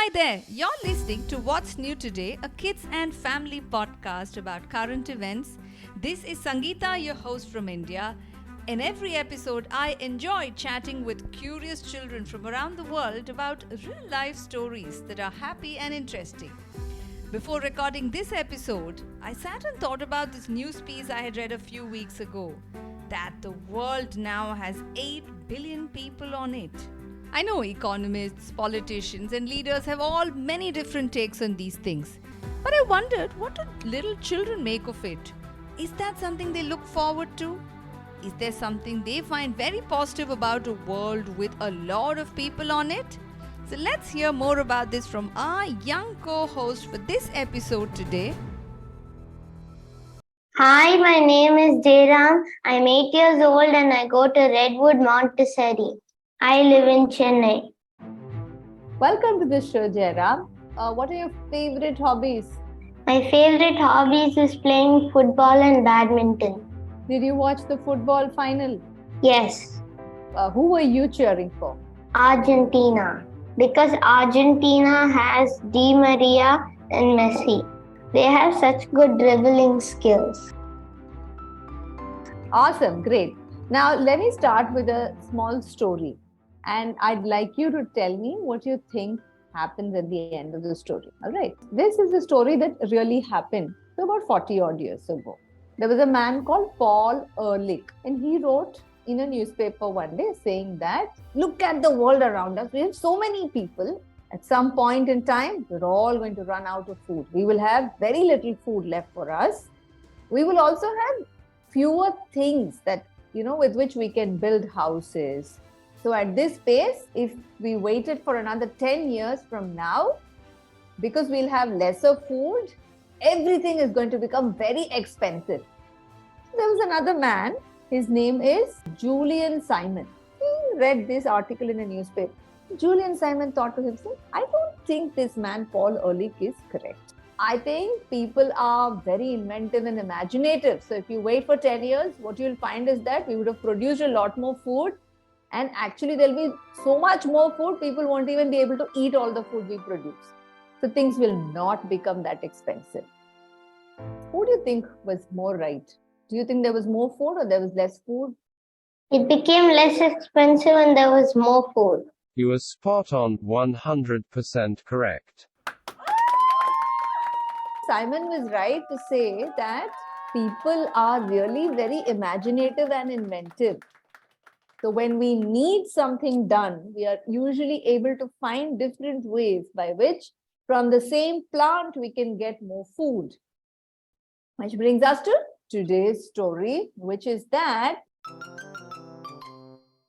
Hi there, you're listening to What's New Today, a kids and family podcast about current events. This is Sangeeta, your host from India. In every episode, I enjoy chatting with curious children from around the world about real life stories that are happy and interesting. Before recording this episode, I sat and thought about this news piece I had read a few weeks ago that the world now has 8 billion people on it. I know economists, politicians, and leaders have all many different takes on these things. But I wondered, what do little children make of it? Is that something they look forward to? Is there something they find very positive about a world with a lot of people on it? So let's hear more about this from our young co-host for this episode today. Hi, my name is Jairam. I'm 8 years old and I go to Redwood Montessori. I live in Chennai. Welcome to the show, Jairam. What are your favorite hobbies? My favorite hobbies is playing football and badminton. Did you watch the football final? Yes, Who were you cheering for? Argentina. Because Argentina has Di Maria and Messi. They have such good dribbling skills. Awesome, great. Now, let me start with a small story. And I'd like you to tell me what you think happens at the end of the story. All right. This is a story that really happened about 40 odd years ago. There was a man called Paul Ehrlich, and he wrote in a newspaper one day saying that, look at the world around us. We have so many people. At some point in time, we're all going to run out of food. We will have very little food left for us. We will also have fewer things that, with which we can build houses. So at this pace, if we waited for another 10 years from now, because we'll have lesser food, everything is going to become very expensive. There was another man, his name is Julian Simon. He read this article in a newspaper. Julian Simon thought to himself, I don't think this man Paul Ehrlich is correct. I think people are very inventive and imaginative. So if you wait for 10 years, what you'll find is that we would have produced a lot more food. And actually, there'll be so much more food, people won't even be able to eat all the food we produce. So things will not become that expensive. Who do you think was more right? Do you think there was more food or there was less food? It became less expensive and there was more food. You are spot on, 100% correct. Simon was right to say that people are really very imaginative and inventive. So when we need something done, we are usually able to find different ways by which from the same plant we can get more food. Which brings us to today's story, which is that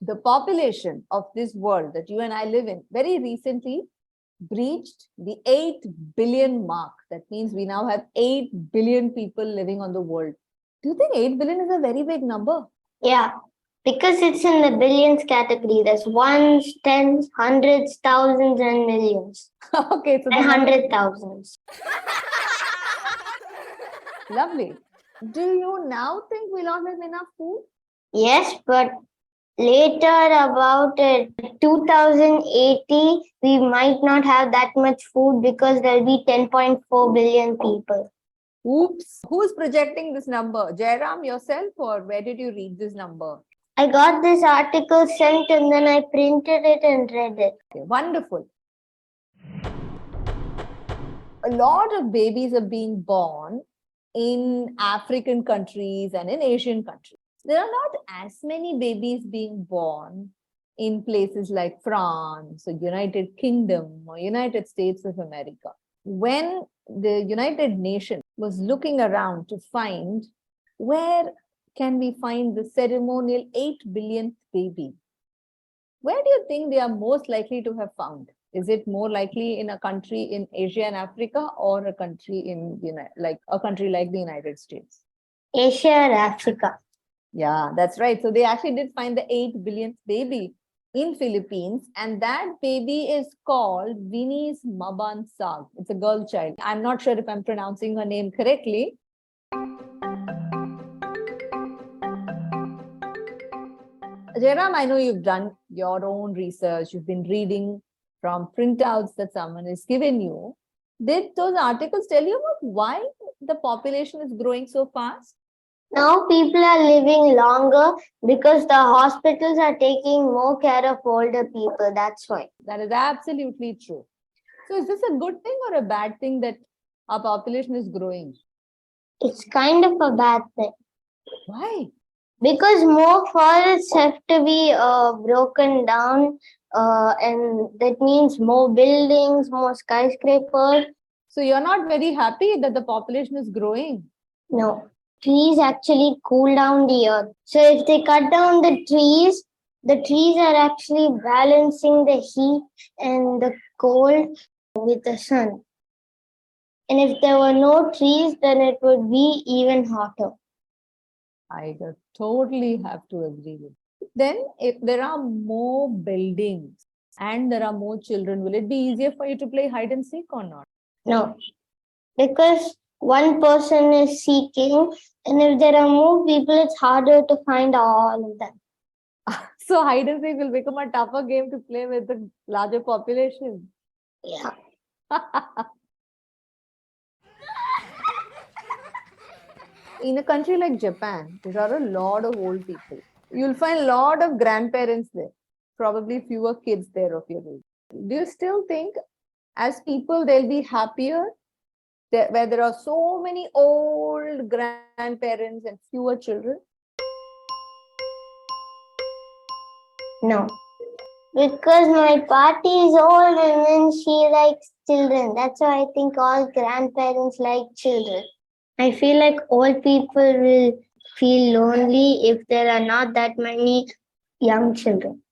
the population of this world that you and I live in very recently breached the 8 billion mark. That means we now have 8 billion people living on the world. Do you think 8 billion is a very big number? Yeah, because it's in the billions category. There's ones, tens, hundreds, thousands, and millions. Okay, so And 100,000s. Lovely. Do you now think we'll not have enough food? Yes, but later about 2080, we might not have that much food because there'll be 10.4 billion people. Oops. Who's projecting this number? Jairam, yourself, or where did you read this number? I got this article sent and then I printed it and read it. Okay, wonderful. A lot of babies are being born in African countries and in Asian countries. There are not as many babies being born in places like France or United Kingdom or United States of America. When the United Nations was looking around to find where can we find the ceremonial 8 billionth baby, where do you think they are most likely to have found? Is it more likely in a country in Asia and Africa or a country in like the United States? Asia or Africa. Yeah, that's right. So they actually did find the 8 billionth baby in Philippines, and that baby is called Winnie's Mabansag. It's a girl child. I'm not sure if I'm pronouncing her name correctly. Jairam, I know you've done your own research. You've been reading from printouts that someone has given you, did those articles tell you about why the population is growing so fast? Now people are living longer because the hospitals are taking more care of older people. That's why. That is absolutely true. So is this a good thing or a bad thing that our population is growing? It's kind of a bad thing. Why? Because more forests have to be broken down, and that means more buildings, more skyscrapers. So you're not very happy that the population is growing? No, trees actually cool down the earth. So if they cut down the trees are actually balancing the heat and the cold with the sun. And if there were no trees, then it would be even hotter. I totally have to agree with you. Then if there are more buildings and there are more children, will it be easier for you to play hide and seek or not? No, because one person is seeking, and if there are more people, it's harder to find all of them. So hide and seek will become a tougher game to play with the larger population. Yeah. In a country like Japan, there are a lot of old people. You'll find a lot of grandparents there, probably fewer kids there of your age. Do you still think as people they'll be happier where there are so many old grandparents and fewer children? No. Because my party is old and then she likes children. That's why I think all grandparents like children. I feel like old people will feel lonely if there are not that many young children.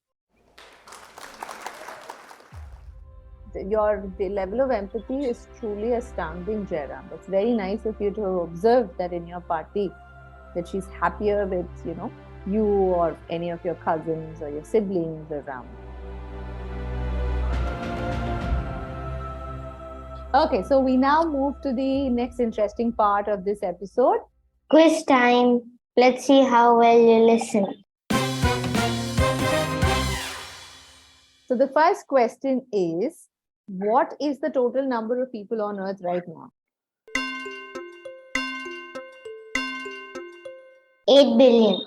The level of empathy is truly astounding, Jairam. It's very nice of you to have observed that in your party, that she's happier with, you or any of your cousins or your siblings around. Okay, so we now move to the next interesting part of this episode. Quiz time. Let's see how well you listen. So the first question is, what is the total number of people on Earth right now? 8 billion.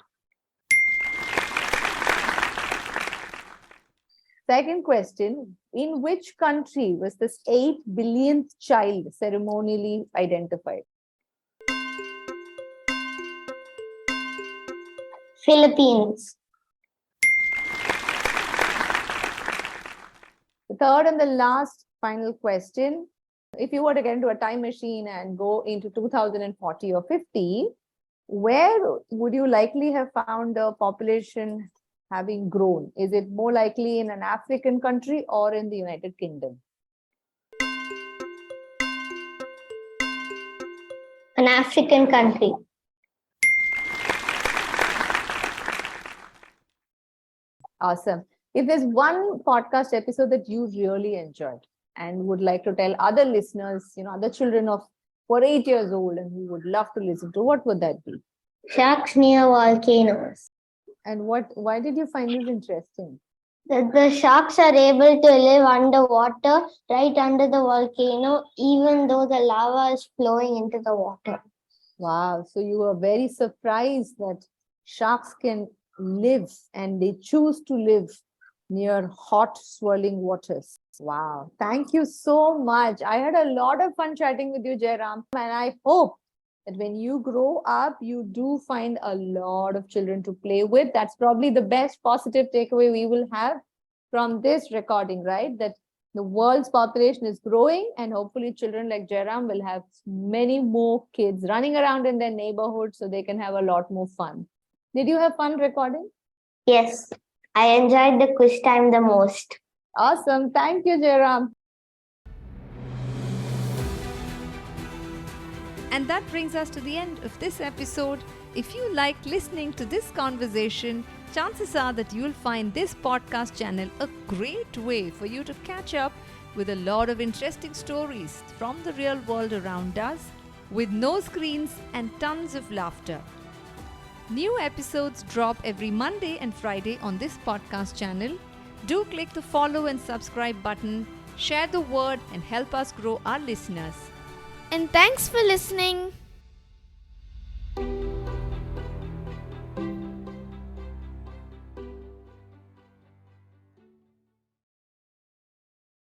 Second question, in which country was this 8 billionth child ceremonially identified? Philippines. The third and the last final question, if you were to get into a time machine and go into 2040 or 50, where would you likely have found the population having grown? Is it more likely in an African country or in the United Kingdom? An African country. Awesome. If there's one podcast episode that you really enjoyed and would like to tell other listeners, other children of 8 years old and who would love to listen to, what would that be? Sharks near volcanoes. And why did you find this interesting? The sharks are able to live underwater, right under the volcano, even though the lava is flowing into the water. Wow. So you were very surprised that sharks can live and they choose to live near hot, swirling waters. Wow. Thank you so much. I had a lot of fun chatting with you, Jairam. And I hope that when you grow up, you do find a lot of children to play with. That's probably the best positive takeaway we will have from this recording, right? That the world's population is growing and hopefully children like Jairam will have many more kids running around in their neighborhood so they can have a lot more fun. Did you have fun recording? Yes, I enjoyed the quiz time the most. Awesome. Thank you, Jairam. And that brings us to the end of this episode. If you like listening to this conversation, chances are that you'll find this podcast channel a great way for you to catch up with a lot of interesting stories from the real world around us, with no screens and tons of laughter. New episodes drop every Monday and Friday on this podcast channel. Do click the follow and subscribe button, share the word, and help us grow our listeners. And thanks for listening.